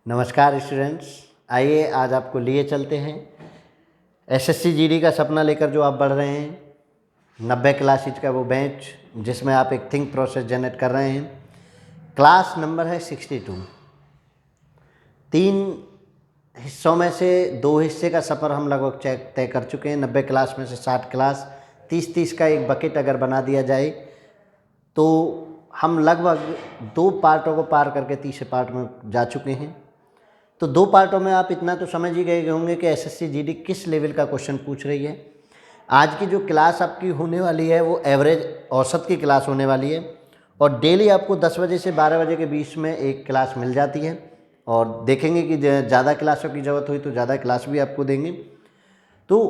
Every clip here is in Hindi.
नमस्कार स्टूडेंट्स, आइए आज आपको लिए चलते हैं एसएससी जीडी का सपना लेकर जो आप बढ़ रहे हैं। 90 क्लासेज का वो बैच जिसमें आप एक थिंक प्रोसेस जनरेट कर रहे हैं। क्लास नंबर है 62। 3 हिस्सों में से 2 हिस्से का सफ़र हम लगभग तय कर चुके हैं। 90 क्लास में से 60 क्लास, 30-30 का एक बकेट अगर बना दिया जाए तो हम लगभग 2 पार्टों को पार करके तीसरे पार्ट में जा चुके हैं। तो 2 पार्टों में आप इतना तो समझ ही गए होंगे कि एसएससी जीडी किस लेवल का क्वेश्चन पूछ रही है। आज की जो क्लास आपकी होने वाली है वो एवरेज औसत की क्लास होने वाली है और डेली आपको 10 बजे से 12 बजे के बीच में एक क्लास मिल जाती है। और देखेंगे कि ज़्यादा क्लासों की ज़रूरत हुई तो ज़्यादा क्लास भी आपको देंगे। तो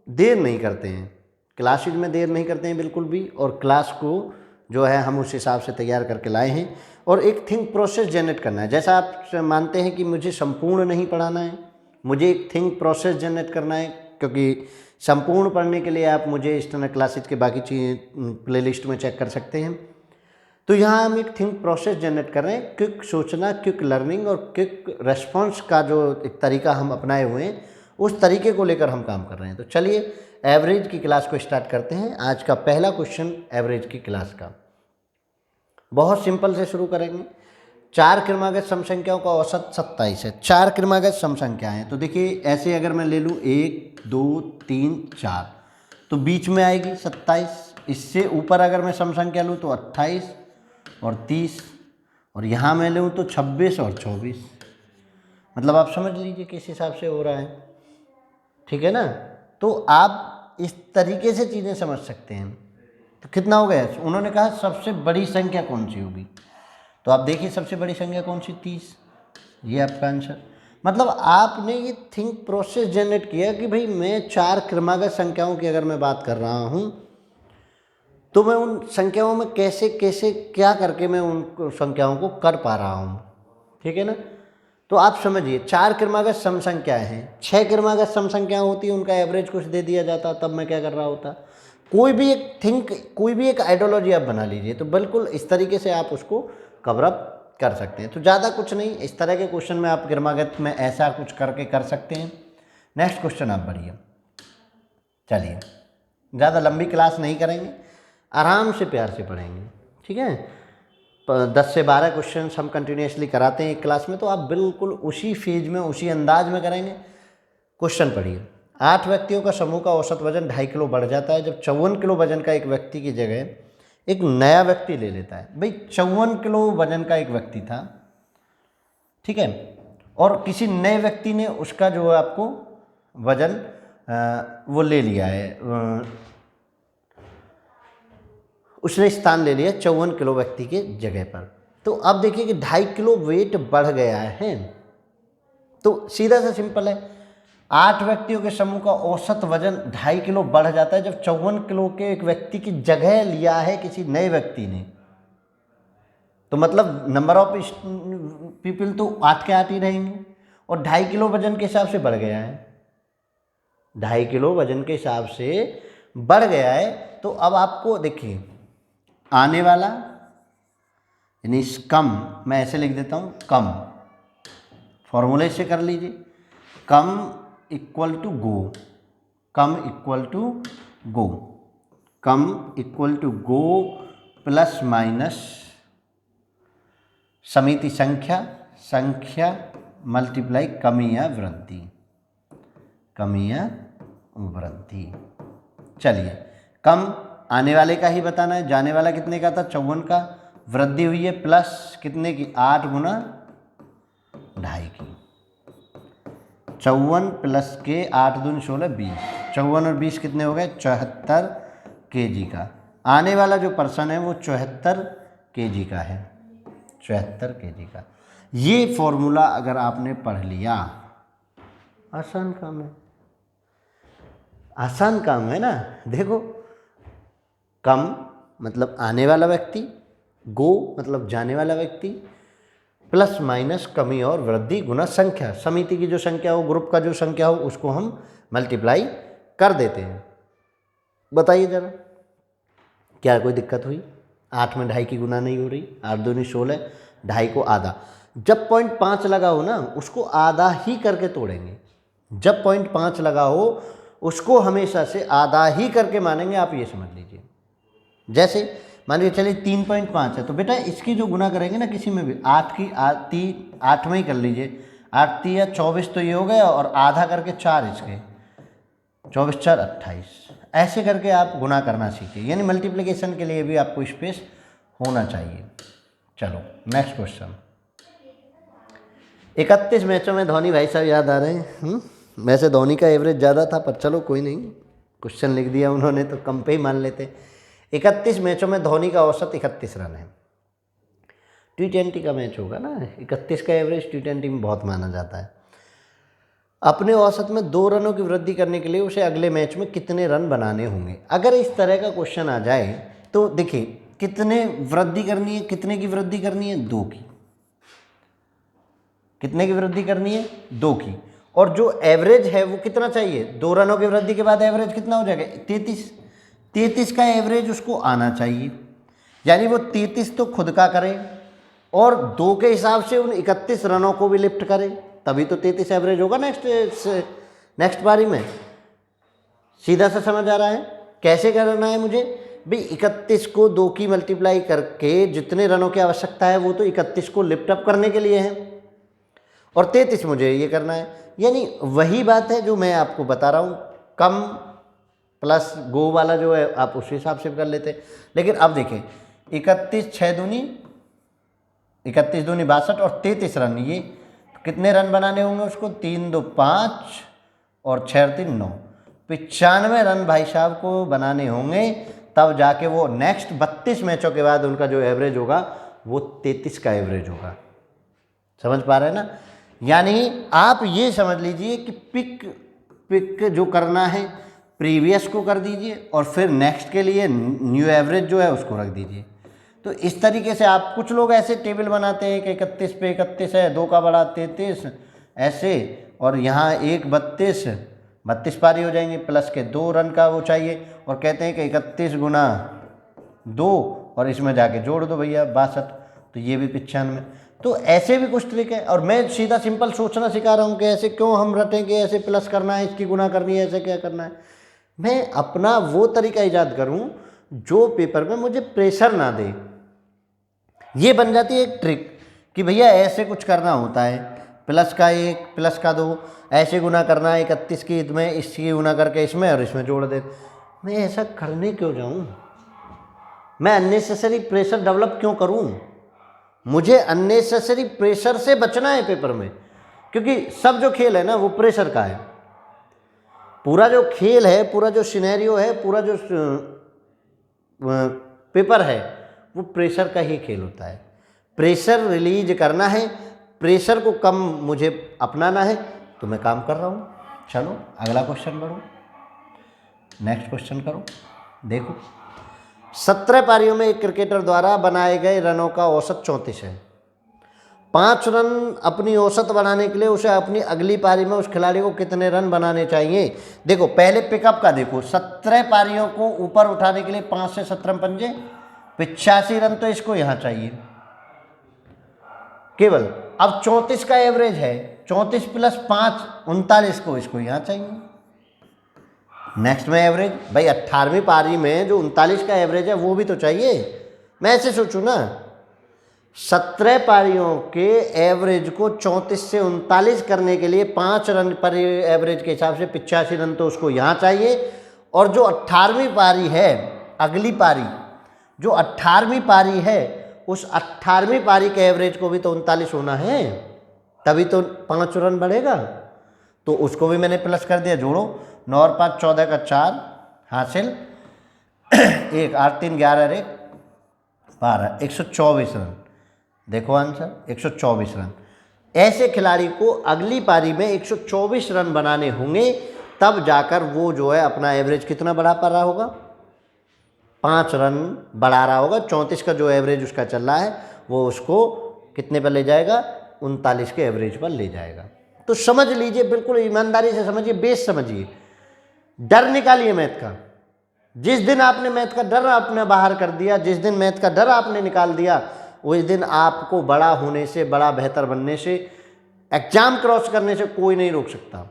देर नहीं करते हैं, क्लासेज में देर नहीं करते हैं बिल्कुल भी, और क्लास को जो है हम उस हिसाब से तैयार करके लाए हैं और एक थिंक प्रोसेस जनरेट करना है। जैसा आप मानते हैं कि मुझे संपूर्ण नहीं पढ़ाना है, मुझे एक थिंक प्रोसेस जनरेट करना है, क्योंकि संपूर्ण पढ़ने के लिए आप मुझे स्टैंडर क्लासेज के बाकी चीज़ प्लेलिस्ट में चेक कर सकते हैं। तो यहाँ हम एक थिंक प्रोसेस जनरेट कर रहे हैं। क्विक सोचना, क्विक लर्निंग और क्विक रेस्पॉन्स का जो एक तरीका हम अपनाए हुए हैं उस तरीके को लेकर हम काम कर रहे हैं। तो चलिए एवरेज की क्लास को स्टार्ट करते हैं। आज का पहला क्वेश्चन एवरेज की क्लास का बहुत सिंपल से शुरू करेंगे। 4 क्रमागत सम संख्याओं का औसत 27 है। 4 क्रमागत सम संख्या है तो देखिए ऐसे अगर मैं ले लूँ 1 2 3 4 तो बीच में आएगी 27। इससे ऊपर अगर मैं सम संख्या लूँ तो 28 और 30, और यहाँ मैं लूँ तो 26 और 24। मतलब आप समझ लीजिए किस हिसाब से हो रहा है, ठीक है ना। तो आप इस तरीके से चीज़ें समझ सकते हैं। तो कितना हो गया? उन्होंने कहा सबसे बड़ी संख्या कौन सी होगी, तो आप देखिए सबसे बड़ी संख्या कौन सी? 30। ये आपका आंसर। मतलब आपने ये थिंक प्रोसेस जनरेट किया कि भाई मैं 4 क्रमागत संख्याओं की अगर मैं बात कर रहा हूँ तो मैं उन संख्याओं में कैसे कैसे क्या करके मैं उन संख्याओं को कर पा रहा हूँ, ठीक है ना। तो आप समझिए 4 क्रमागत सम संख्याएँ हैं, 6 क्रमागत सम संख्याएँ होती हैं, उनका एवरेज कुछ दे दिया जाता, तब मैं क्या कर रहा होता। कोई भी एक आइडियोलॉजी आप बना लीजिए तो बिल्कुल इस तरीके से आप उसको कवर अप कर सकते हैं। तो ज़्यादा कुछ नहीं, इस तरह के क्वेश्चन में आप क्रमागत में ऐसा कुछ करके कर सकते हैं। नेक्स्ट क्वेश्चन आप बढ़िए। चलिए ज़्यादा लंबी क्लास नहीं करेंगे, आराम से प्यार से पढ़ेंगे, ठीक है। 10 से 12 क्वेश्चन हम कंटिन्यूसली कराते हैं एक क्लास में, तो आप बिल्कुल उसी फेज में उसी अंदाज में करेंगे। क्वेश्चन पढ़िए। 8 व्यक्तियों का समूह का औसत वजन 2.5 किलो बढ़ जाता है जब 54 किलो वजन का एक व्यक्ति की जगह एक नया व्यक्ति ले लेता है। भाई 54 किलो वजन का एक व्यक्ति था, ठीक है, और किसी नए व्यक्ति ने उसका जो है आपको वजन वो ले लिया है, उसने स्थान ले लिया 54 किलो व्यक्ति के जगह पर। तो अब देखिए कि 2.5 किलो वेट बढ़ गया है। तो सीधा सा सिंपल है, 8 व्यक्तियों के समूह का औसत वजन 2.5 किलो बढ़ जाता है जब 54 किलो के एक व्यक्ति की जगह लिया है किसी नए व्यक्ति ने। तो मतलब नंबर ऑफ पीपल तो 8 के 8 ही रहेंगे और 2.5 किलो वजन के हिसाब से बढ़ गया है। 2.5 किलो वजन के हिसाब से बढ़ गया है। तो अब आपको देखिए आने वाला यानी कम, मैं ऐसे लिख देता हूँ, कम फॉर्मूले से कर लीजिए, कम इक्वल टू गो, कम इक्वल टू गो, कम इक्वल टू गो प्लस माइनस समिति संख्या, संख्या मल्टीप्लाई कमी या वृद्धि, कमी या वृद्धि। चलिए कम आने वाले का ही बताना है, जाने वाला कितने का था? 54 का, वृद्धि हुई है प्लस कितने की? 8 गुना 2.5 की। 54 प्लस के 8 दूनी 16 20, 54 और 20 कितने हो गए? 74 kg का। आने वाला जो पर्सन है वो 74 kg का है, 74 kg का। ये फॉर्मूला अगर आपने पढ़ लिया, आसान काम है, आसान काम है ना। देखो कम मतलब आने वाला व्यक्ति, गो मतलब जाने वाला व्यक्ति, प्लस माइनस कमी और वृद्धि गुना संख्या, समिति की जो संख्या हो, ग्रुप का जो संख्या हो, उसको हम मल्टीप्लाई कर देते हैं। बताइए जरा क्या कोई दिक्कत हुई? 8 में 2.5 की गुना नहीं हो रही, 8 दूनी 16, 2.5 को आधा। जब 0.5 लगा हो ना उसको आधा ही करके तोड़ेंगे। जब 0.5 लगा हो उसको हमेशा से आधा ही करके मानेंगे, आप ये समझ लीजिए। जैसे मान लीजिए चलिए 3.5 है तो बेटा इसकी जो गुना करेंगे ना किसी में भी 8 में ही कर लीजिए, 8 या 24 तो ये हो गया, और आधा करके 4 इसके, 24 4 28, ऐसे करके आप गुना करना सीखिए। यानी मल्टीप्लिकेशन के लिए भी आपको स्पेस होना चाहिए। चलो नेक्स्ट क्वेश्चन। 31 मैचों में धोनी भाई साहब याद आ रहे हैं। वैसे धोनी का एवरेज ज़्यादा था पर चलो कोई नहीं, क्वेश्चन लिख दिया उन्होंने तो कम पे ही मान लेते। 31 मैचों में धोनी का औसत 31 रन है। T20 का मैच होगा ना, 31 का एवरेज T20 में बहुत माना जाता है। अपने औसत में 2 रनों की वृद्धि करने के लिए उसे अगले मैच में कितने रन बनाने होंगे। अगर इस तरह का क्वेश्चन आ जाए तो देखिए कितने वृद्धि करनी है, कितने की वृद्धि करनी है, 2 की। कितने की वृद्धि करनी है, 2 की। और जो एवरेज है वो कितना चाहिए, 2 रनों की वृद्धि के बाद एवरेज कितना हो जाएगा, 33 का एवरेज उसको आना चाहिए। यानी वो 33 तो खुद का करे और 2 के हिसाब से उन 31 रनों को भी लिफ्ट करे, तभी तो 33 एवरेज होगा नेक्स्ट पारी में। सीधा सा समझ आ रहा है कैसे करना है मुझे भाई। 31 को 2 की मल्टीप्लाई करके जितने रनों की आवश्यकता है वो तो 31 को लिफ्ट अप करने के लिए है, और 33 मुझे ये करना है। यानी वही बात है जो मैं आपको बता रहा हूँ, कम प्लस गो वाला जो है आप उस हिसाब से कर लेते। लेकिन अब देखें 31 6 दूनी 31 दूनी 62 और 33 रन, ये कितने रन बनाने होंगे उसको, 3 2 5 और 6 3 9, 95 रन भाई साहब को बनाने होंगे, तब जाके वो नेक्स्ट 32 मैचों के बाद उनका जो एवरेज होगा वो 33 का एवरेज होगा। समझ पा रहे हैं ना। यानी आप ये समझ लीजिए कि पिक जो करना है प्रीवियस को कर दीजिए और फिर नेक्स्ट के लिए न्यू एवरेज जो है उसको रख दीजिए। तो इस तरीके से आप, कुछ लोग ऐसे टेबल बनाते हैं कि 31 पे 31 है, 2 का बड़ा 33 ऐसे, और यहाँ 1 32 पारी हो जाएंगे, प्लस के 2 रन का वो चाहिए, और कहते हैं कि 31 गुना 2 और इसमें जाके जोड़ दो भैया 62, तो ये भी 95। तो ऐसे भी कुछ तरीके हैं, और मैं सीधा सिंपल सोचना सिखा रहा हूँ कि ऐसे क्यों हम रटें कि ऐसे प्लस करना है, इसकी गुना करनी है, ऐसे क्या करना है। मैं अपना वो तरीका ईजाद करूँ जो पेपर में मुझे प्रेशर ना दे। ये बन जाती है एक ट्रिक कि भैया ऐसे कुछ करना होता है, प्लस का 1 प्लस का 2 ऐसे गुना करना है, 31 की इसमें, इसकी गुना करके इसमें और इसमें जोड़ दे। मैं ऐसा करने क्यों जाऊँ, मैं अननेसेसरी प्रेशर डेवलप क्यों करूँ। मुझे अननेसेसरी प्रेशर से बचना है पेपर में, क्योंकि सब जो खेल है ना वो प्रेशर का है। पूरा जो खेल है, पूरा जो सिनेरियो है, पूरा जो पेपर है वो प्रेशर का ही खेल होता है। प्रेशर रिलीज करना है, प्रेशर को कम मुझे अपनाना है, तो मैं काम कर रहा हूँ। चलो अगला क्वेश्चन बढ़ो, नेक्स्ट क्वेश्चन करो। देखो 17 पारियों में एक क्रिकेटर द्वारा बनाए गए रनों का औसत 34 है। 5 रन अपनी औसत बनाने के लिए उसे अपनी अगली पारी में उस खिलाड़ी को कितने रन बनाने चाहिए। देखो पहले पिकअप का देखो, 17 पारियों को ऊपर उठाने के लिए 5 से 17 पंजे 85 रन तो इसको यहाँ चाहिए केवल। अब 34 का एवरेज है, 34 प्लस 5 39 को इसको यहाँ चाहिए। नेक्स्ट में एवरेज भाई 18वीं पारी में जो 39 का एवरेज है वो भी तो चाहिए। मैं ऐसे सोचूं ना, 17 पारियों के एवरेज को 34 से 39 करने के लिए 5 रन पर एवरेज के हिसाब से 85 रन तो उसको यहाँ चाहिए, और जो 18वीं पारी है, अगली पारी जो 18वीं पारी है, उस 18वीं पारी के एवरेज को भी तो 39 होना है, तभी तो 5 रन बढ़ेगा। तो उसको भी मैंने प्लस कर दिया, जोड़ो 9 और 5 14 का 4 हासिल 1 8 3 11 और 1 12 124 रन। देखो आंसर 124 रन। ऐसे खिलाड़ी को अगली पारी में 124 रन बनाने होंगे, तब जाकर वो जो है अपना एवरेज कितना बढ़ा पा रहा होगा, 5 रन बढ़ा रहा होगा। 34 का जो एवरेज उसका चल रहा है वो उसको कितने पर ले जाएगा, 39 के एवरेज पर ले जाएगा। तो समझ लीजिए, बिल्कुल ईमानदारी से समझिए, बेस समझिए, डर निकालिए मैथ का। जिस दिन आपने मैथ का डर आपने बाहर कर दिया, जिस दिन मैथ का डर आपने निकाल दिया, उस दिन आपको बड़ा होने से, बड़ा बेहतर बनने से, एग्ज़ाम क्रॉस करने से कोई नहीं रोक सकता।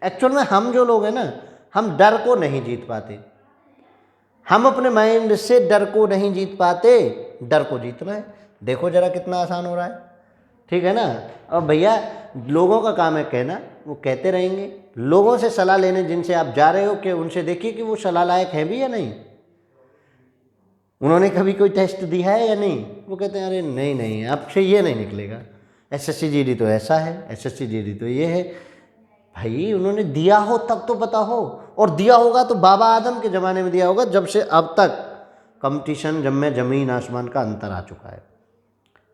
एक्चुअल में हम जो लोग हैं ना, हम डर को नहीं जीत पाते। हम अपने माइंड से डर को नहीं जीत पाते, डर को जीतना है। देखो जरा कितना आसान हो रहा है, ठीक है ना। और भैया लोगों का काम है कहना, वो कहते रहेंगे। लोगों से सलाह लेने जिनसे आप जा रहे हो, कि उनसे देखिए कि वो सलाह लायक है भी या नहीं, उन्होंने कभी कोई टेस्ट दिया है या नहीं। वो कहते हैं अरे नहीं नहीं, आपसे ये नहीं निकलेगा, एसएससी जीडी तो ऐसा है, एसएससी जीडी तो ये है। भाई उन्होंने दिया हो तब तो पता हो, और दिया होगा तो बाबा आदम के ज़माने में दिया होगा, जब से अब तक कंपटीशन जब में ज़मीन आसमान का अंतर आ चुका है।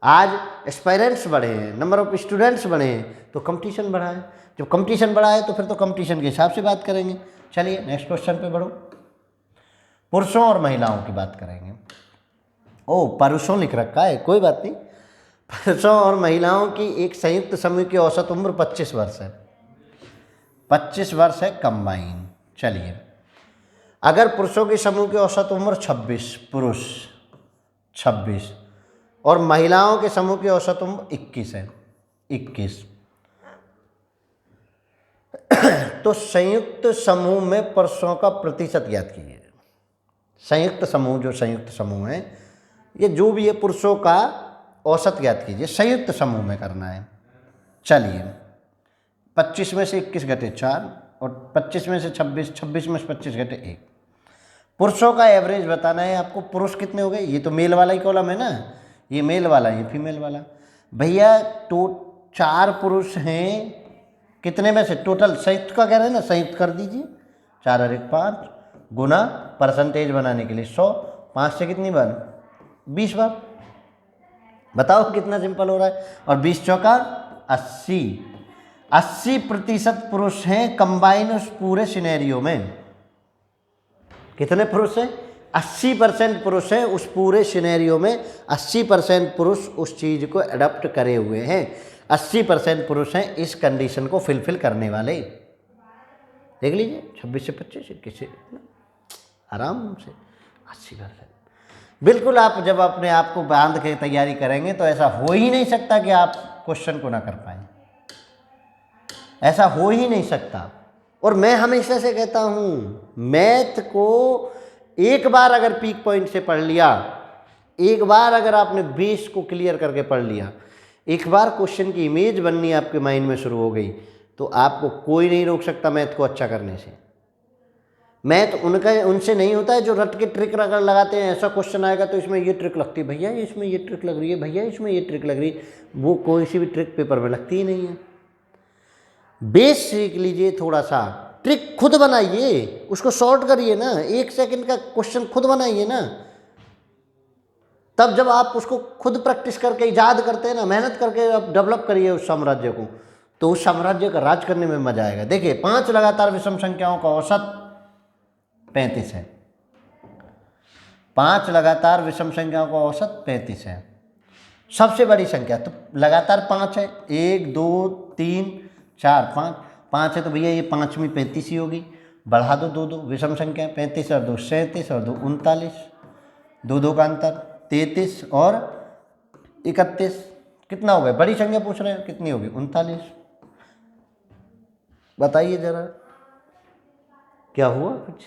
आज एस्पायरेंट्स बढ़े हैं, नंबर ऑफ स्टूडेंट्स बढ़े हैं, तो कंपटीशन बढ़ा है। जब कंपटीशन बढ़ा है तो फिर तो कंपटीशन के हिसाब से बात करेंगे। चलिए नेक्स्ट क्वेश्चन पे बढ़ो। पुरुषों और महिलाओं की बात करेंगे। ओ पुरुषों लिख रखा है, कोई बात नहीं। पुरुषों और महिलाओं की एक संयुक्त समूह की औसत उम्र 25 वर्ष है। 25 वर्ष है कंबाइन। चलिए, अगर पुरुषों के समूह की औसत उम्र 26, पुरुष 26 और महिलाओं के समूह की औसत उम्र 21 है, 21, तो संयुक्त समूह में पुरुषों का प्रतिशत ज्ञात कीजिए। संयुक्त समूह, जो संयुक्त समूह है, ये जो भी है, पुरुषों का औसत ज्ञात कीजिए, संयुक्त समूह में करना है। चलिए, 25 में से 21 घटे 4 और 25 में से 26, 26 में से 25 घटे 1। पुरुषों का एवरेज बताना है आपको। पुरुष कितने हो गए, ये तो मेल वाला ही कॉलम है ना, ये मेल वाला, ये फीमेल वाला। भैया तो 4 पुरुष हैं, कितने में से टोटल, संयुक्त का कह रहे हैं ना, संयुक्त कर दीजिए। 4 और 1 5 गुना परसेंटेज बनाने के लिए 100, 5 से कितनी बार, 20 बार। बताओ कितना सिंपल हो रहा है। और 20 चौका 80, 80% पुरुष हैं कंबाइन उस पूरे सिनेरियो में। कितने पुरुष हैं, 80% पुरुष हैं उस पूरे सिनेरियो में। 80% पुरुष उस चीज़ को अडॉप्ट करे हुए हैं। 80% पुरुष हैं इस कंडीशन को फिलफिल करने वाले। देख लीजिए, 26 से 25, 21 से आराम से 80%। बिल्कुल, आप जब अपने आप को बांध के तैयारी करेंगे तो ऐसा हो ही नहीं सकता कि आप क्वेश्चन को ना कर पाएँ, ऐसा हो ही नहीं सकता। और मैं हमेशा से कहता हूँ, मैथ को एक बार अगर पीक पॉइंट से पढ़ लिया, एक बार अगर आपने बेस को क्लियर करके पढ़ लिया, एक बार क्वेश्चन की इमेज बननी आपके माइंड में शुरू हो गई, तो आपको कोई नहीं रोक सकता मैथ को अच्छा करने से। मैथ उनसे नहीं होता है जो रट के ट्रिक लगाते हैं। ऐसा क्वेश्चन आएगा तो इसमें ये ट्रिक लगती है, भैया इसमें ये ट्रिक लग रही है, भैया इसमें ये ट्रिक लग रही है। वो कोई सी भी ट्रिक पेपर में लगती ही नहीं है। बेस सीख लीजिए, थोड़ा सा ट्रिक खुद बनाइए, उसको शॉर्ट करिए ना, 1 सेकंड का क्वेश्चन खुद बनाइए ना। तब जब आप उसको खुद प्रैक्टिस करके ईजाद करते हैं ना, मेहनत करके आप डेवलप करिए उस साम्राज्य को, तो उस साम्राज्य का राज करने में मजा आएगा। देखिए, 5 लगातार विषम संख्याओं का औसत 35 है। 5 लगातार विषम संख्याओं का औसत 35 है। सबसे बड़ी संख्या तो लगातार 5 है, 1 2 3 4 5, 5 है तो भैया ये 5वीं 35 ही होगी। बढ़ा दो 2 2, विषम संख्या 35 और 2 37 और 2 39, 2 2 का अंतर 33 और 31, कितना हो गया, बड़ी संख्या पूछ रहे हैं, कितनी होगी, 39। बताइए जरा क्या हुआ, कुछ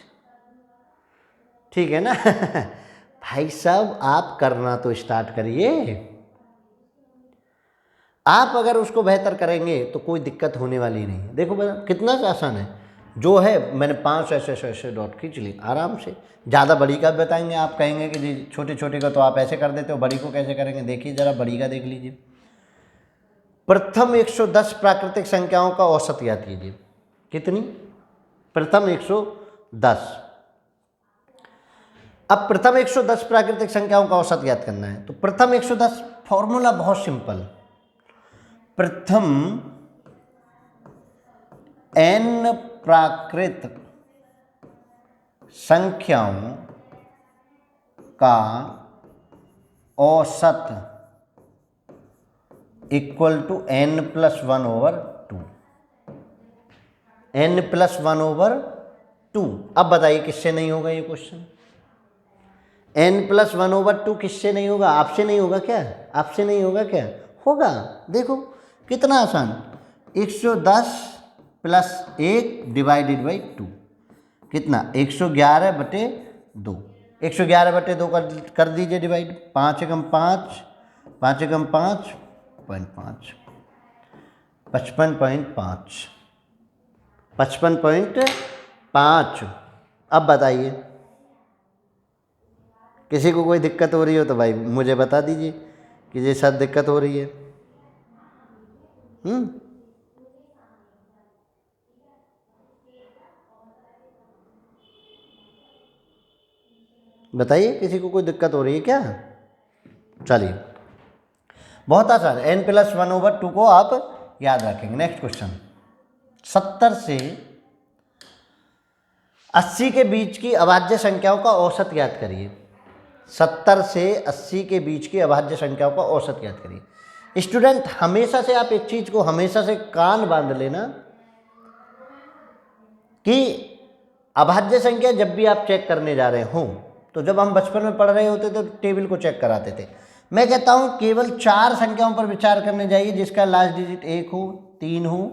ठीक है ना। भाई साहब, आप करना तो स्टार्ट करिए। आप अगर उसको बेहतर करेंगे तो कोई दिक्कत होने वाली नहीं है। देखो कितना आसान है, जो है मैंने 5 ऐसे डॉट खींच ली आराम से। ज़्यादा बड़ी का बताएंगे, आप कहेंगे कि जी छोटे छोटे का तो आप ऐसे कर देते हो, बड़ी को कैसे करेंगे। देखिए जरा बड़ी का देख लीजिए। प्रथम 110 प्राकृतिक संख्याओं का औसत याद कीजिए। कितनी, प्रथम 110। अब प्रथम 110 प्राकृतिक संख्याओं का औसत याद करना है, तो प्रथम 110 फॉर्मूला बहुत सिंपल। प्रथम n प्राकृत संख्याओं का औसत इक्वल टू n+1/2। n+1/2। अब बताइए किससे नहीं होगा ये क्वेश्चन। n+1/2 किससे नहीं होगा? आपसे नहीं होगा क्या? आपसे नहीं होगा क्या? होगा। देखो कितना आसान, 110 + 1 डिवाइडेड बाई 2 कितना? 111/2। 111/2 कर दीजिए डिवाइड। 5 एकम 5, 5 एकम 5, 5, 55.5, 55.5। अब बताइए, किसी को कोई दिक्कत हो रही हो तो भाई मुझे बता दीजिए कि ये सब दिक्कत हो रही है। बताइए, किसी को कोई दिक्कत हो रही है क्या? चलिए, बहुत आसान, n+1/2 को आप याद रखेंगे। नेक्स्ट क्वेश्चन, 70 से 80 के बीच की अभाज्य संख्याओं का औसत ज्ञात करिए। 70 से 80 के बीच की अभाज्य संख्याओं का औसत ज्ञात करिए। स्टूडेंट, हमेशा से आप एक चीज को हमेशा से कान बांध लेना कि अभाज्य संख्या जब भी आप चेक करने जा रहे हों, तो जब हम बचपन में पढ़ रहे होते तो टेबल को चेक कराते थे। मैं कहता हूं केवल 4 संख्याओं पर विचार करने जाइए जिसका लास्ट डिजिट 1 हो, 3 हो,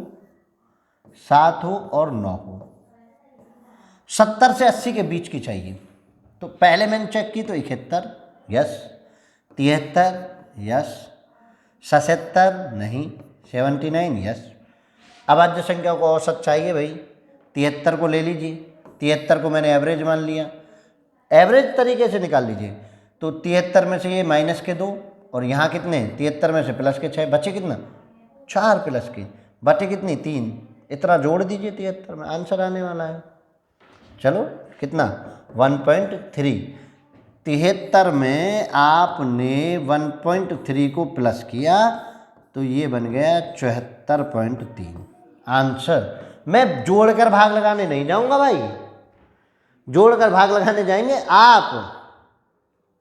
7 हो और 9 हो। 70 से 80 के बीच की चाहिए। तो पहले मैंने चेक की तो 71, यस। 73, यस। 77, नहीं। 79, यस। अभाज्य संख्या को औसत चाहिए भाई, 73 को ले लीजिए। 73 को मैंने एवरेज मान लिया, एवरेज तरीके से निकाल लीजिए। तो 73 में से ये माइनस के 2 और यहाँ कितने, 73 में से प्लस के 6, बचे कितना, 4 प्लस के, बटे कितनी, 3। इतना जोड़ दीजिए 73 में, आंसर आने वाला है। चलो कितना, 1.3। 73 में आपने 1.3 को प्लस किया तो ये बन गया 74.3 आंसर। मैं जोड़कर भाग लगाने नहीं जाऊंगा भाई, जोड़कर भाग लगाने जाएंगे आप,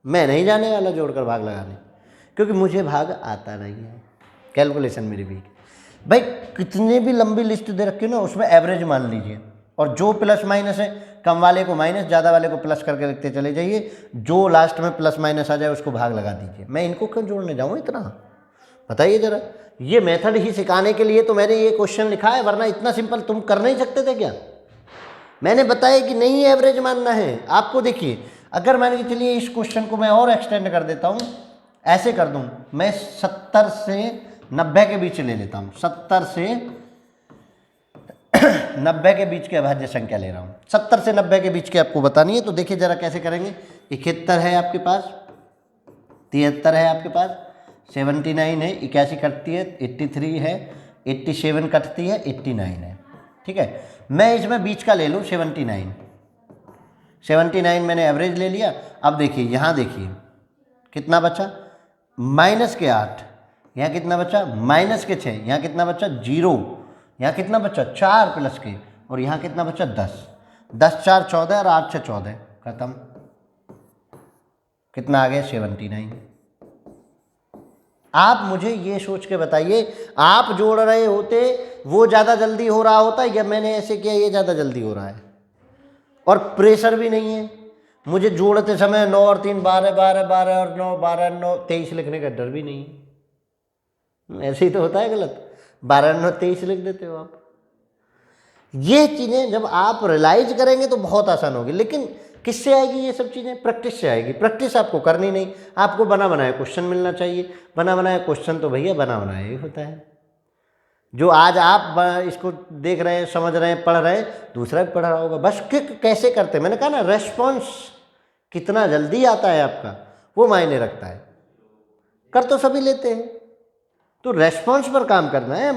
मैं नहीं जाने वाला जोड़कर भाग लगाने, क्योंकि मुझे भाग आता नहीं है, कैलकुलेशन मेरी वीक। भाई कितने भी लंबी लिस्ट दे रखी हो ना, उसमें एवरेज मान लीजिए, और जो प्लस माइनस है कम वाले को माइनस, ज़्यादा वाले को प्लस करके लिखते चले जाइए, जो लास्ट में प्लस माइनस आ जाए उसको भाग लगा दीजिए। मैं इनको क्यों जोड़ने जाऊँ इतना, बताइए ज़रा। ये मेथड ही सिखाने के लिए तो मैंने ये क्वेश्चन लिखा है, वरना इतना सिंपल तुम कर नहीं सकते थे क्या? मैंने बताया कि नहीं एवरेज मानना है आपको। देखिए, अगर मान के चलिए इस क्वेश्चन को मैं और एक्सटेंड कर देता हूँ, ऐसे कर दूँ, मैं 70 से 90 के बीच ले लेता हूँ। 70 से 90 के बीच की अभाज्य संख्या ले रहा हूँ। 70 से 90 के बीच की आपको बतानी है, तो देखिए जरा कैसे करेंगे। 71 है आपके पास, 73 है आपके पास, 79 है, 81 कटती है, 83 है, 87 कटती है, 89 है। ठीक है, मैं इसमें बीच का ले लूँ 79। 79 मैंने एवरेज ले लिया। अब देखिए यहाँ देखिए कितना बचा, -8। यहाँ कितना बचा, -6। यहाँ कितना बचा, 0। यहाँ कितना बचा, 4 प्लस के, और यहाँ कितना बचा, 10। 10 4 14 और 8 6 14, खत्म। कितना आ गया, 79। आप मुझे ये सोच के बताइए, आप जोड़ रहे होते वो ज़्यादा जल्दी हो रहा होता या मैंने ऐसे किया ये ज़्यादा जल्दी हो रहा है? और प्रेशर भी नहीं है मुझे जोड़ते समय 9 और 3 12, 12 12 और 9 12 9 23 लिखने का डर भी नहीं है। ऐसे ही तो होता है गलत, 12 9 23 लिख देते हो आप। ये चीज़ें जब आप रियलाइज करेंगे तो बहुत आसान होगी, लेकिन किससे आएगी ये सब चीज़ें? प्रैक्टिस से आएगी। प्रैक्टिस आपको करनी नहीं, आपको बना बनाया क्वेश्चन मिलना चाहिए। बना बनाया क्वेश्चन तो भैया बना बनाया ही होता है। जो आज आप इसको देख रहे हैं, समझ रहे हैं, पढ़ रहे हैं, दूसरा भी पढ़ रहा होगा। बस कैसे करते हैं, मैंने कहा ना, रेस्पॉन्स कितना जल्दी आता है आपका वो मायने रखता है। कर तो सभी लेते हैं, तो रेस्पॉन्स पर काम करना है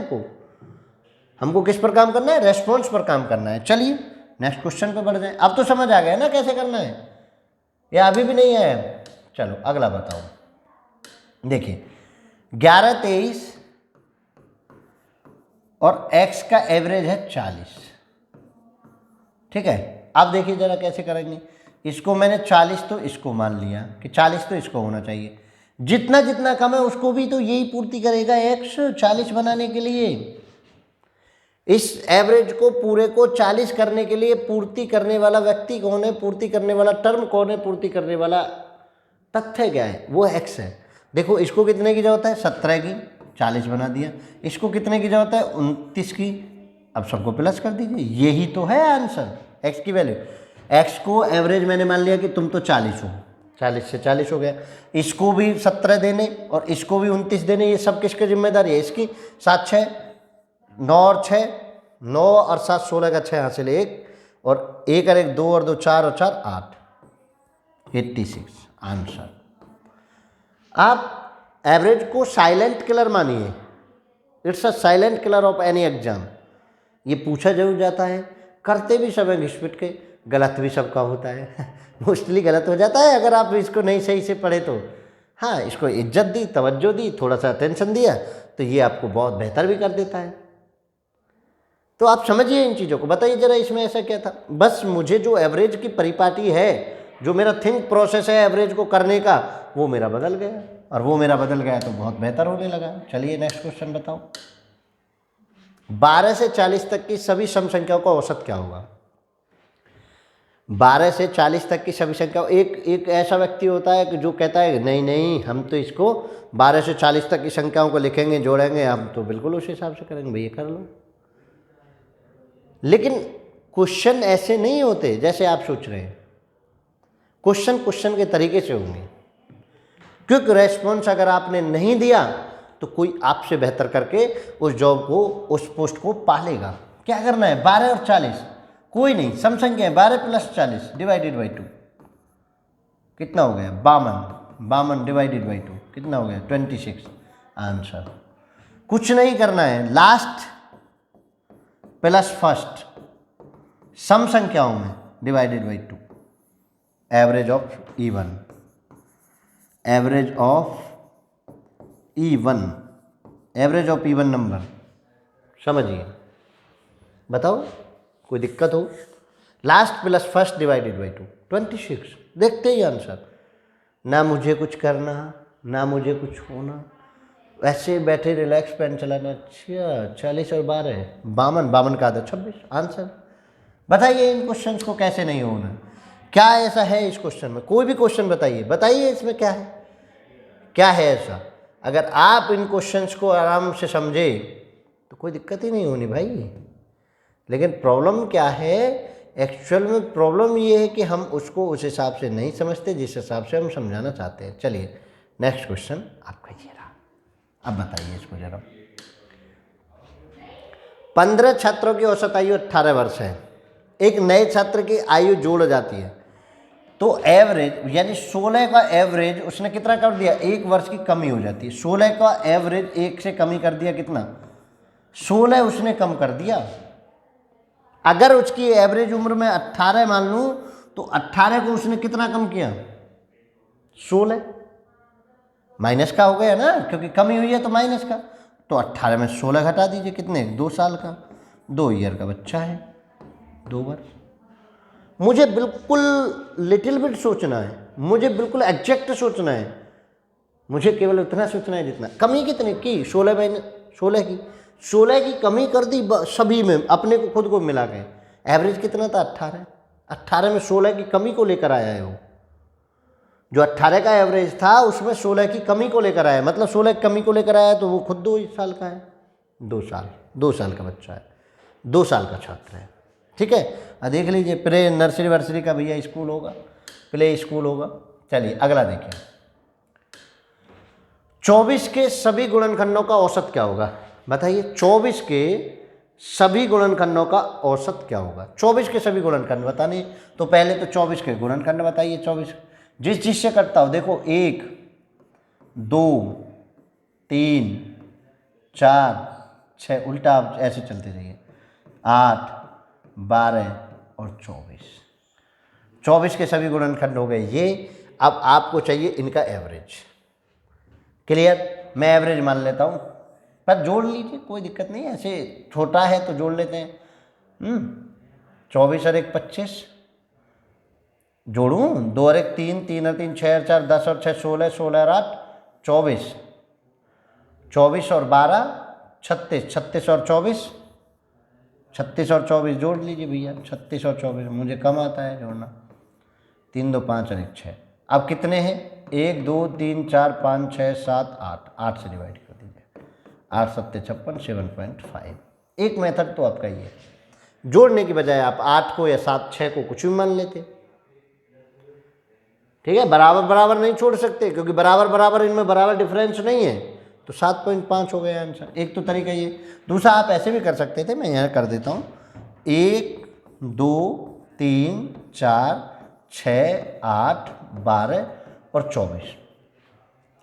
हमको किस पर काम करना है, रेस्पॉन्स पर काम करना है। चलिए नेक्स्ट क्वेश्चन पे बढ़ जाए। अब तो समझ आ गया ना कैसे करना है, या अभी भी नहीं आया? चलो अगला बताओ। देखिए 11 23 और x का एवरेज है 40। ठीक है, अब देखिए जरा कैसे करेंगे। इसको मैंने 40 तो इसको मान लिया कि 40 तो इसको होना चाहिए। जितना जितना कम है उसको भी तो यही पूर्ति करेगा x 40 बनाने के लिए। इस एवरेज को पूरे को 40 करने के लिए पूर्ति करने वाला व्यक्ति कौन है, पूर्ति करने वाला टर्म कौन है, पूर्ति करने वाला तथ्य क्या है, वो x है। देखो इसको कितने की जरूरत है, 17 की, 40 बना दिया। इसको कितने की जरूरत है, 29 की। अब सबको प्लस कर दीजिए, यही तो है आंसर, x की वैल्यू। x को एवरेज मैंने मान लिया कि तुम तो 40 हो, 40 से 40 हो गया। इसको भी 17 देने और इसको भी 29 देने, ये सब किसकी जिम्मेदारी है, इसकी। 7 6 9 और 6, 9 और 7 16 का 6 हासिल 1 और 1 और 1 2 और 2 4 और 4 8, 86 आंसर। आप एवरेज को साइलेंट किलर मानिए, it's a silent killer of any exam. ये पूछा जरूर जाता है, करते भी सब घिसपिट के, गलत भी सबका होता है मोस्टली गलत हो जाता है अगर आप इसको नहीं सही से पढ़े तो। हाँ, इसको इज्जत दी, तवज्जो दी, थोड़ा सा अटेंशन दिया तो ये आपको बहुत बेहतर भी कर देता है। तो आप समझिए इन चीज़ों को, बताइए जरा इसमें ऐसा क्या था। बस मुझे जो एवरेज की परिपाटी है, जो मेरा थिंक प्रोसेस है एवरेज को करने का, वो मेरा बदल गया, और वो मेरा बदल गया तो बहुत बेहतर होने लगा। चलिए नेक्स्ट क्वेश्चन बताओ। 12 से 40 तक की सभी सम संख्याओं का औसत क्या होगा। 12 से 40 तक की सभी संख्याओं, एक ऐसा व्यक्ति होता है कि जो कहता है नहीं नहीं हम तो इसको 12 से 40 तक की संख्याओं को लिखेंगे, जोड़ेंगे, हम तो बिल्कुल उस हिसाब से करेंगे, भैया कर लो। लेकिन क्वेश्चन ऐसे नहीं होते जैसे आप सोच रहे हैं। क्वेश्चन के तरीके से होंगे। क्विक रेस्पॉन्स अगर आपने नहीं दिया तो कोई आपसे बेहतर करके उस जॉब को, उस पोस्ट को पा लेगा। क्या करना है, 12 और 40, कोई नहीं, सम संख्या है, 12 प्लस 40 डिवाइडेड बाई 2 कितना हो गया, 52 डिवाइडेड बाई 2 कितना हो गया, 26 आंसर। कुछ नहीं करना है, लास्ट प्लस फर्स्ट सम संख्याओं में divided by 2, average of even, average of even, average of even number. समझिए, बताओ कोई दिक्कत हो। Last plus first divided by 2, 26, देखते ही आंसर। ना मुझे कुछ करना, ना मुझे कुछ होना, ऐसे बैठे रिलैक्स पेन चलाना। अच्छा, 40 और 12 52 का आधा 26 आंसर। बताइए इन क्वेश्चंस को कैसे नहीं होना, क्या ऐसा है इस क्वेश्चन में, कोई भी क्वेश्चन बताइए इसमें क्या है, क्या है ऐसा। अगर आप इन क्वेश्चंस को आराम से समझे तो कोई दिक्कत ही नहीं होनी भाई। लेकिन प्रॉब्लम क्या है, एक्चुअल में प्रॉब्लम ये है कि हम उसको उस हिसाब से नहीं समझते जिस हिसाब से हम समझाना चाहते हैं। चलिए नेक्स्ट क्वेश्चन आपका ये रहा, अब बताइए इसको जरा। 15 छात्रों की औसत आयु 18 वर्ष है। एक नए छात्र की आयु जोड़ जाती है तो एवरेज, यानी 16 का एवरेज उसने कितना कर दिया, 1 वर्ष की कमी हो जाती है। 16 का एवरेज 1 से कमी कर दिया, कितना, 16 उसने कम कर दिया। अगर उसकी एवरेज उम्र में 18 मान लूँ तो 18 को उसने कितना कम किया, 16, माइनस का हो गया ना, क्योंकि कमी हुई है तो माइनस का। तो 18 में 16 घटा दीजिए, कितने, 2 साल का, 2 ईयर का बच्चा है, 2 वर्ष। मुझे बिल्कुल लिटिल बिट सोचना है, मुझे बिल्कुल एग्जैक्ट सोचना है, मुझे केवल उतना सोचना है जितना कमी कितने की, 16 महीने, 16 की कमी कर दी सभी में, अपने को खुद को मिला के। एवरेज कितना था, 18, 18 में 16 की कमी को लेकर आया है वो। जो 18 का एवरेज था उसमें 16 की कमी को लेकर आया, मतलब 16 की कमी को लेकर आया तो वो खुद 2 साल का है, 2 साल का बच्चा है, 2 साल का छात्र है। ठीक है, देख लीजिए, प्ले नर्सरी वर्सरी का भैया स्कूल होगा, प्ले स्कूल होगा। चलिए अगला देखिए, 24 के सभी गुणनखंडों का औसत क्या होगा, बताइए। 24 के सभी गुणनखंडों का औसत क्या होगा। 24 के सभी गुणनखंड बताने, तो पहले तो 24 के गुणनखंड बताइए। 24 जिस चीज से करता हो, देखो 1 2 3 4 6, उल्टा आप ऐसे चलते जाइए, 8 12 और 24 के सभी गुणनखंड हो गए ये। अब आपको चाहिए इनका एवरेज। क्लियर, मैं एवरेज मान लेता हूँ, पर जोड़ लीजिए, कोई दिक्कत नहीं है, ऐसे छोटा है तो जोड़ लेते हैं। 24 और 1 25, जोड़ूँ, 2 और 1 3, 3 और 3 6 और 4 10 और 6 16, 16 और 8 24, 24 और 12 36, 36 और 24, 36 और 24 जोड़ लीजिए भैया। 36 और 24 मुझे कम आता है जोड़ना, 3 2 5 और 1 6। अब कितने हैं, 1 2 3 4 5 6 7 8, 8 से डिवाइड कर दीजिए, 8 7 56, 7.5। एक मेथड तो आपका ये है, जोड़ने की बजाय आप 8 को या 7 6 को कुछ भी मान लेते, ठीक है। बराबर बराबर नहीं छोड़ सकते क्योंकि बराबर बराबर इनमें बराबर डिफरेंस नहीं है, तो 7.5 हो गया आंसर। एक तो तरीका ये। दूसरा आप ऐसे भी कर सकते थे, मैं यहाँ कर देता हूँ, 1 2 3 4 6 8 12 और 24।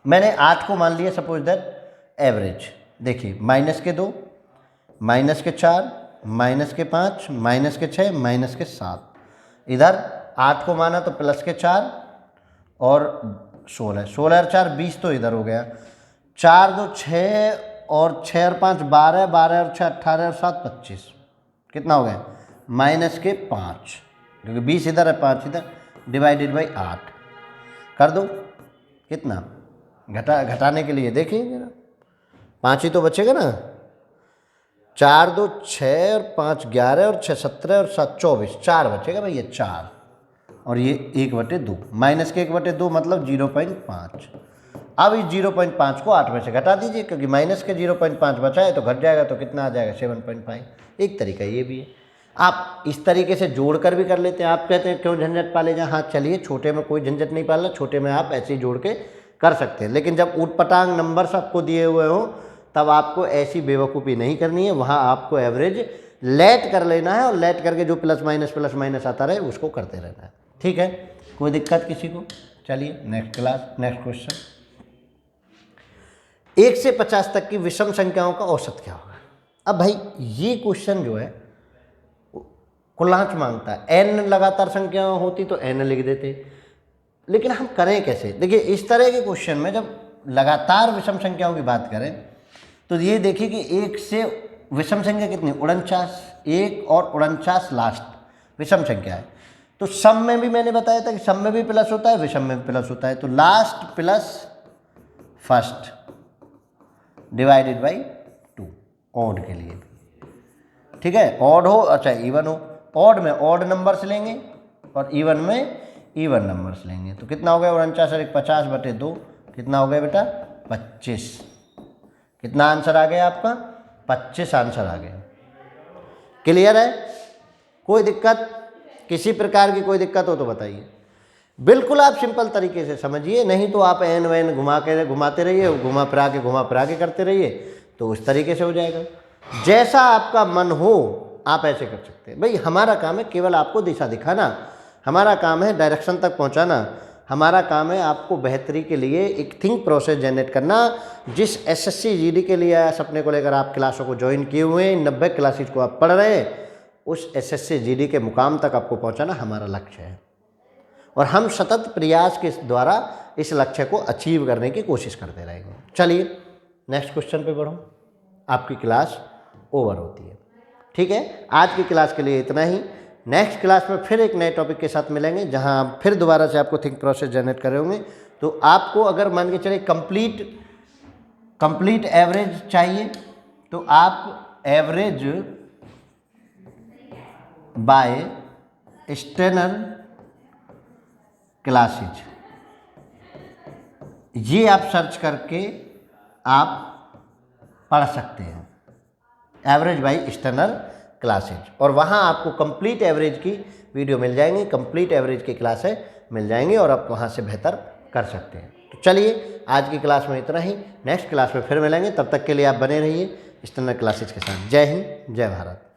मैंने 8 को मान लिया सपोज दैट एवरेज। देखिए माइनस के 2, माइनस के 4, माइनस के 5, माइनस के 6, माइनस के 7। इधर 8 को माना तो प्लस के 4 और 16, 16 और 4 20 तो इधर हो गया, 4 2 6 और 6 और 5 12, 12 और 6 18 और 7 25। कितना हो गया? माइनस के 5, क्योंकि 20 इधर है 5 इधर, डिवाइडेड बाई 8 कर दो। कितना घटाने के लिए देखिए जरा, 5 ही तो बचेगा ना। 4 2 6 और 5 11 और 6 17 और 7 24, 4 बचेगा भैया, 4 और ये 1/2, माइनस के 1/2 मतलब 0.5। अब इस 0.5 को 8 में से घटा दीजिए, क्योंकि माइनस के 0.5 बचा है तो घट जाएगा, तो कितना आ जाएगा? 7.5। एक तरीका ये भी है, आप इस तरीके से जोड़कर भी कर लेते हैं। आप कहते हैं क्यों झंझट पाले जाए, हाँ चलिए, छोटे में कोई झंझट नहीं पालना, छोटे में आप ऐसे ही जोड़ के कर सकते हैं। लेकिन जब ऊटपटांग नंबर्स आपको दिए हुए हों तब आपको ऐसी बेवकूफ़ी नहीं करनी है, वहाँ आपको एवरेज लेट कर लेना है और लेट करके जो प्लस माइनस आता रहे उसको करते रहना है, ठीक है। कोई दिक्कत किसी को? चलिए नेक्स्ट क्लास, नेक्स्ट क्वेश्चन। 1 से 50 तक की विषम संख्याओं का औसत क्या होगा? अब भाई ये क्वेश्चन जो है कुलांच मांगता है। n लगातार संख्याएं होती तो n लिख देते, लेकिन हम करें कैसे? देखिए इस तरह के क्वेश्चन में जब लगातार विषम संख्याओं की बात करें तो ये देखिए कि 1 से विषम संख्या कितनी? 49, 1 और 49 लास्ट विषम संख्या है। तो सम में भी मैंने बताया था कि सम में भी प्लस होता है, विषम में भी प्लस होता है। तो last plus first divided by 2 odd के लिए, ठीक है। ऑड हो अच्छा इवन हो, ऑड में ऑड नंबर्स लेंगे और इवन में इवन नंबर्स लेंगे। तो कितना हो गया? 49 और 1 50/2, कितना हो गया बेटा? 25। कितना आंसर आ गया आपका? 25 आंसर आ गया। क्लियर है? कोई दिक्कत? किसी प्रकार की कोई दिक्कत हो तो बताइए। बिल्कुल आप सिंपल तरीके से समझिए, नहीं तो आप एन वैन घुमाते रहिए, घुमा फिरा के करते रहिए, तो उस तरीके से हो जाएगा। जैसा आपका मन हो आप ऐसे कर सकते हैं। भाई हमारा काम है केवल आपको दिशा दिखाना, हमारा काम है डायरेक्शन तक पहुंचाना, हमारा काम है आपको बेहतरी के लिए एक थिंक प्रोसेस जनरेट करना। जिस एसएससी जीडी के लिए सपने को लेकर आप क्लासों को ज्वाइन किए हुए हैं, 90 क्लासेज को आप पढ़ रहे हैं, उस एसएससी जीडी के मुकाम तक आपको पहुंचाना हमारा लक्ष्य है और हम सतत प्रयास के द्वारा इस लक्ष्य को अचीव करने की कोशिश करते रहेंगे। चलिए नेक्स्ट क्वेश्चन पे बढ़ो, आपकी क्लास ओवर होती है, ठीक है। आज की क्लास के लिए इतना ही। नेक्स्ट क्लास में फिर एक नए टॉपिक के साथ मिलेंगे, जहां आप फिर दोबारा से आपको थिंक प्रोसेस जनरेट कर रहे होंगे। तो आपको अगर मान के चले कंप्लीट एवरेज चाहिए तो आप एवरेज बाय स्टेनर क्लासेज ये आप सर्च करके आप पढ़ सकते हैं, एवरेज बाय स्टेनर क्लासेज, और वहाँ आपको कंप्लीट एवरेज की वीडियो मिल जाएंगी, कंप्लीट एवरेज की क्लासें मिल जाएंगी और आप वहाँ से बेहतर कर सकते हैं। तो चलिए आज की क्लास में इतना ही, नेक्स्ट क्लास में फिर मिलेंगे, तब तक के लिए आप बने रहिए स्टेनर क्लासेज के साथ। जय हिंद, जय भारत।